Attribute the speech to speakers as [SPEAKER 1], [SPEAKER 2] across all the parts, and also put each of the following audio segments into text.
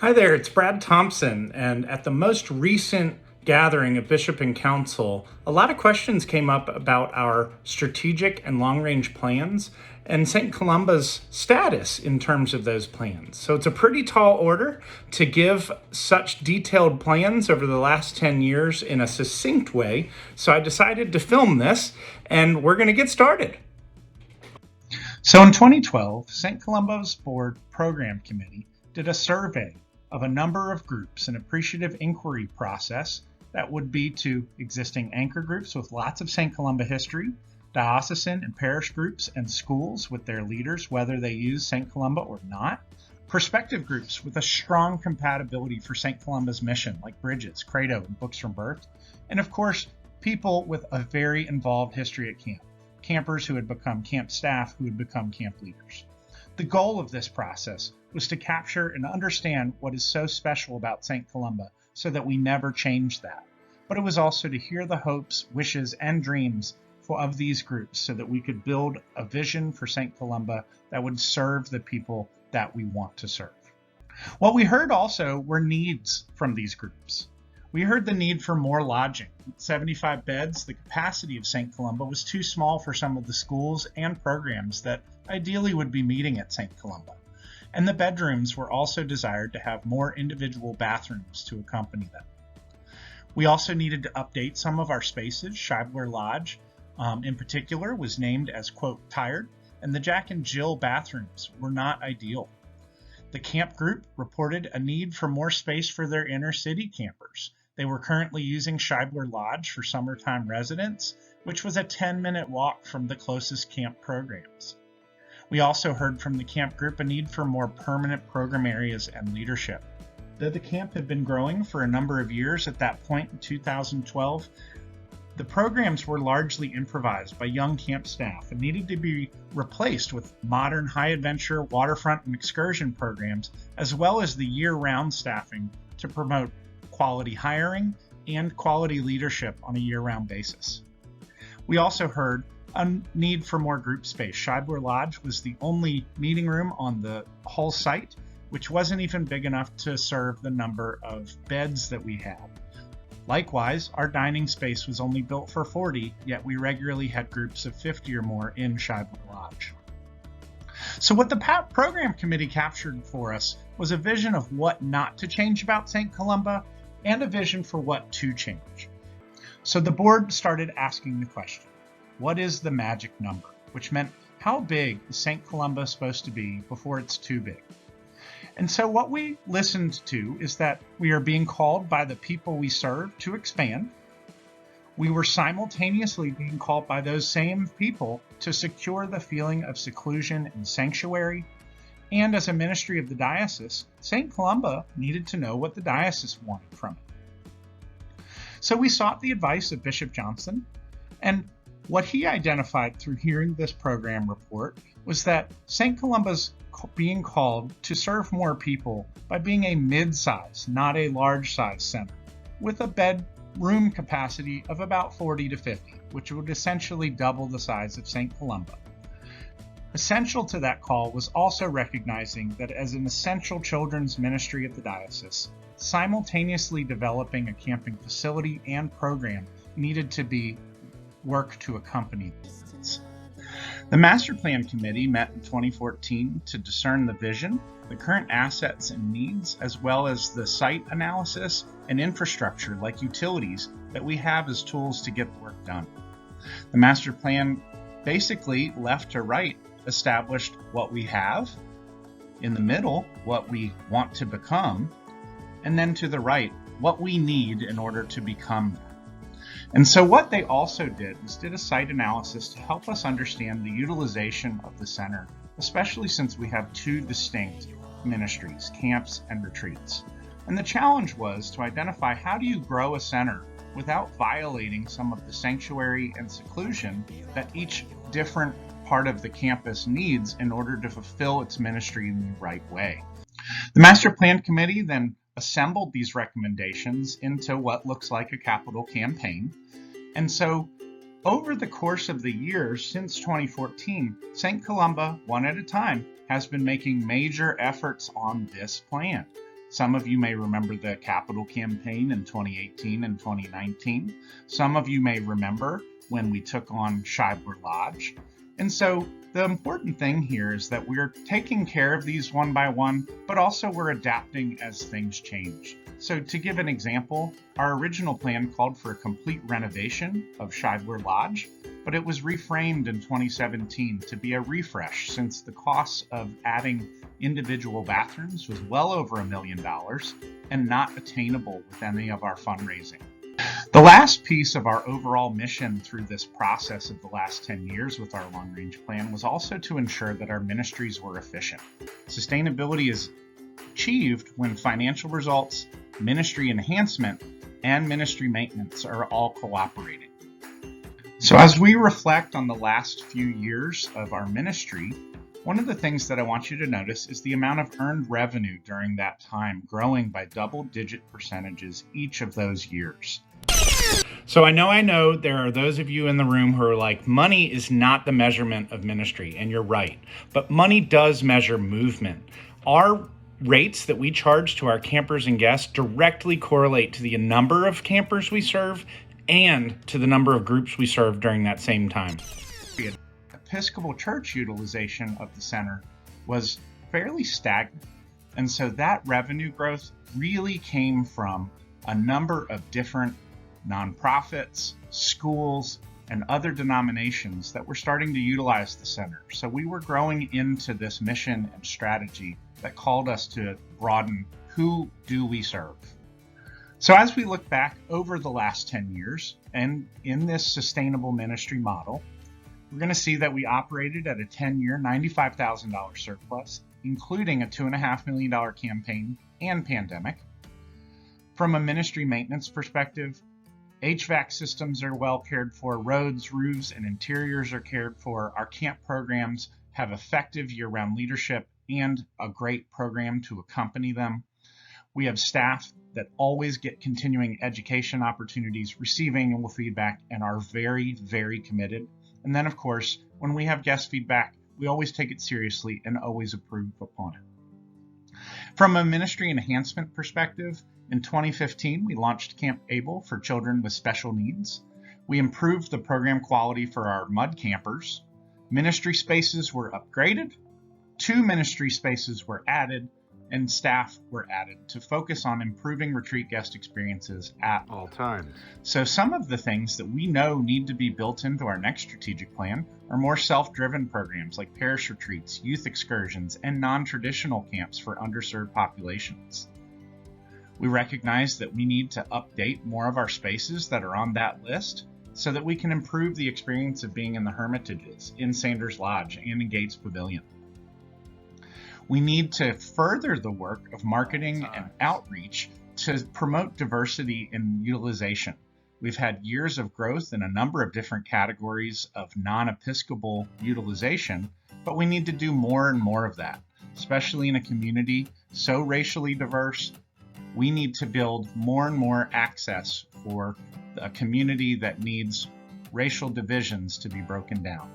[SPEAKER 1] Hi there, it's Brad Thompson, and at the most recent gathering of Bishop and Council, a lot of questions came up about our strategic and long range plans and St. Columba's status in terms of those plans. So it's a pretty tall order to give such detailed plans over the last 10 years in a succinct way. So I decided to film this, and we're going to get started. So in 2012, St. Columba's Board Program Committee did a survey of a number of groups, an appreciative inquiry process that would be to existing anchor groups with lots of St. Columba history, diocesan and parish groups and schools with their leaders, whether they use St. Columba or not, prospective groups with a strong compatibility for St. Columba's mission, like Bridges, Credo, and Books from Birth, and of course, people with a very involved history at camp, campers who had become camp staff, who had become camp leaders. The goal of this process was to capture and understand what is so special about St. Columba so that we never change that. But it was also to hear the hopes, wishes, and dreams of these groups so that we could build a vision for St. Columba that would serve the people that we want to serve. What we heard also were needs from these groups. We heard the need for more lodging. 75 beds, the capacity of St. Columba was too small for some of the schools and programs that ideally would be meeting at St. Columba. And the bedrooms were also desired to have more individual bathrooms to accompany them. We also needed to update some of our spaces. Scheibler Lodge, in particular, was named as, quote, tired, and the Jack and Jill bathrooms were not ideal. The camp group reported a need for more space for their inner city campers. They were currently using Scheibler Lodge for summertime residents, which was a 10-minute walk from the closest camp programs. We also heard from the camp group a need for more permanent program areas and leadership. Though the camp had been growing for a number of years at that point in 2012, the programs were largely improvised by young camp staff and needed to be replaced with modern high-adventure waterfront and excursion programs, as well as the year-round staffing to promote quality hiring and quality leadership on a year-round basis. We also heard a need for more group space. Scheibler Lodge was the only meeting room on the whole site, which wasn't even big enough to serve the number of beds that we had. Likewise, our dining space was only built for 40, yet we regularly had groups of 50 or more in Scheibler Lodge. So what the program committee captured for us was a vision of what not to change about St. Columba and a vision for what to change. So the board started asking the question, what is the magic number? Which meant, how big is St. Columba supposed to be before it's too big? And so what we listened to is that we are being called by the people we serve to expand. We were simultaneously being called by those same people to secure the feeling of seclusion and sanctuary. And as a ministry of the diocese, St. Columba needed to know what the diocese wanted from it. So we sought the advice of Bishop Johnson, and what he identified through hearing this program report was that St. Columba's being called to serve more people by being a mid-size, not a large-size center, with a bedroom capacity of about 40 to 50, which would essentially double the size of St. Columba. Essential to that call was also recognizing that as an essential children's ministry of the diocese, simultaneously developing a camping facility and program needed to be work to accompany these. The Master Plan Committee met in 2014 to discern the vision, the current assets and needs, as well as the site analysis and infrastructure like utilities that we have as tools to get the work done. The Master Plan basically left to right established what we have, in the middle what we want to become, and then to the right what we need in order to become that. And so what they also did was did a site analysis to help us understand the utilization of the center, especially since we have two distinct ministries, camps and retreats. And the challenge was to identify, how do you grow a center without violating some of the sanctuary and seclusion that each different part of the campus needs in order to fulfill its ministry in the right way. The Master Plan Committee then assembled these recommendations into what looks like a capital campaign. And so over the course of the years since 2014, St. Columba, one at a time, has been making major efforts on this plan. Some of you may remember the capital campaign in 2018 and 2019. Some of you may remember when we took on Scheibler Lodge. And so the important thing here is that we're taking care of these one by one, but also we're adapting as things change. So to give an example, our original plan called for a complete renovation of Scheibler Lodge, but it was reframed in 2017 to be a refresh since the cost of adding individual bathrooms was well over $1 million and not attainable with any of our fundraising. The last piece of our overall mission through this process of the last 10 years with our long-range plan was also to ensure that our ministries were efficient. Sustainability is achieved when financial results, ministry enhancement, and ministry maintenance are all cooperating. So as we reflect on the last few years of our ministry, one of the things that I want you to notice is the amount of earned revenue during that time growing by double-digit percentages each of those years. So I know there are those of you in the room who are like, money is not the measurement of ministry, and you're right. But money does measure movement. Our rates that we charge to our campers and guests directly correlate to the number of campers we serve and to the number of groups we serve during that same time. Episcopal Church utilization of the center was fairly stagnant. And so that revenue growth really came from a number of different nonprofits, schools, and other denominations that were starting to utilize the center. So we were growing into this mission and strategy that called us to broaden who do we serve. So as we look back over the last 10 years and in this sustainable ministry model, we're going to see that we operated at a 10-year, $95,000 surplus, including a $2.5 million campaign and pandemic. From a ministry maintenance perspective, HVAC systems are well cared for, roads, roofs, and interiors are cared for. Our camp programs have effective year-round leadership and a great program to accompany them. We have staff that always get continuing education opportunities, receive annual feedback, and are very, very committed. And then, of course, when we have guest feedback, we always take it seriously and always approve upon it. From a ministry enhancement perspective, in 2015, we launched Camp Able for children with special needs. We improved the program quality for our mud campers. Ministry spaces were upgraded. 2 ministry spaces were added, and staff were added to focus on improving retreat guest experiences at all times. So some of the things that we know need to be built into our next strategic plan are more self-driven programs like parish retreats, youth excursions, and non-traditional camps for underserved populations. We recognize that we need to update more of our spaces that are on that list so that we can improve the experience of being in the Hermitages, in Sanders Lodge, and in Gates Pavilion. We need to further the work of marketing and outreach to promote diversity in utilization. We've had years of growth in a number of different categories of non-Episcopal utilization, but we need to do more and more of that, especially in a community so racially diverse. We need to build more and more access for a community that needs racial divisions to be broken down.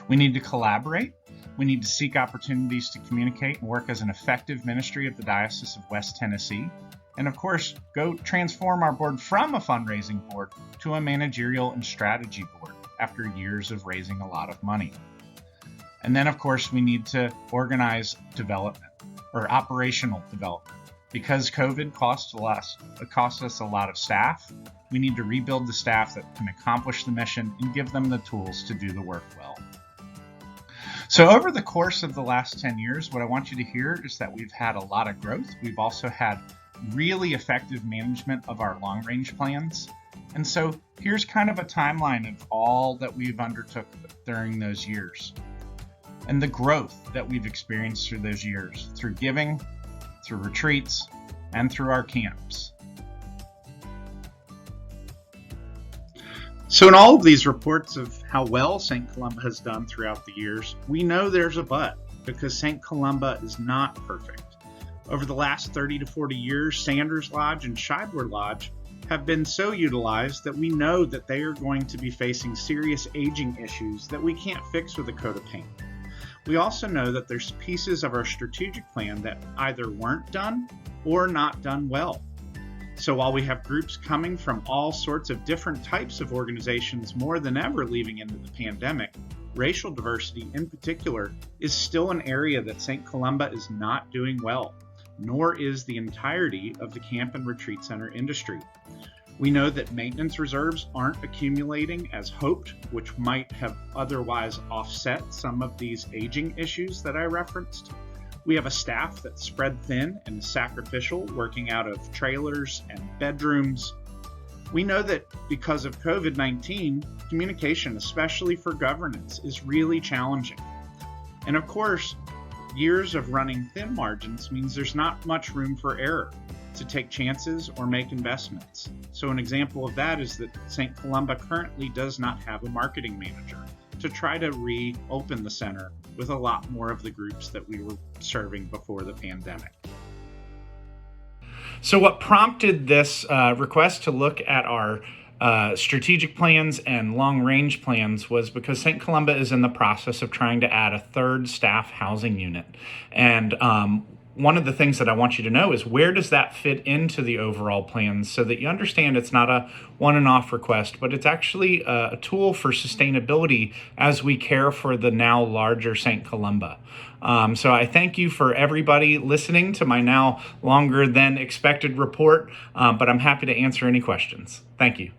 [SPEAKER 1] We need to collaborate. We need to seek opportunities to communicate and work as an effective ministry of the Diocese of West Tennessee. And of course, go transform our board from a fundraising board to a managerial and strategy board after years of raising a lot of money. And then, of course, we need to organize development or operational development. Because COVID cost us a lot of staff, we need to rebuild the staff that can accomplish the mission and give them the tools to do the work well. So over the course of the last 10 years, what I want you to hear is that we've had a lot of growth. We've also had really effective management of our long-range plans. And so here's kind of a timeline of all that we've undertook during those years and the growth that we've experienced through those years, through giving, through retreats, and through our camps. So in all of these reports of how well St. Columba has done throughout the years, we know there's a but, because St. Columba is not perfect. Over the last 30 to 40 years, Sanders Lodge and Scheibler Lodge have been so utilized that we know that they are going to be facing serious aging issues that we can't fix with a coat of paint.
[SPEAKER 2] We also know that there's pieces of our strategic plan that either weren't done or not done well. So while we have groups coming from all sorts of different types of organizations more than ever leading into the pandemic, racial diversity in particular is still an area that St. Columba is not doing well, nor is the entirety of the camp and retreat center industry. We know that maintenance reserves aren't accumulating as hoped, which might have otherwise offset some of these aging issues that I referenced. We have a staff that's spread thin and sacrificial, working out of trailers and bedrooms. We know that because of COVID-19, communication, especially for governance, is really challenging. And of course, years of running thin margins means there's not much room for error to take chances or make investments. So an example of that is that St. Columba currently does not have a marketing manager to try to reopen the center with a lot more of the groups that we were serving before the pandemic.
[SPEAKER 1] So what prompted this request to look at our strategic plans and long-range plans was because St. Columba is in the process of trying to add a third staff housing unit. And one of the things that I want you to know is, where does that fit into the overall plans, so that you understand it's not a one and off request, but it's actually a tool for sustainability as we care for the now larger St. Columba. So I thank you for everybody listening to my now longer than expected report, but I'm happy to answer any questions. Thank you.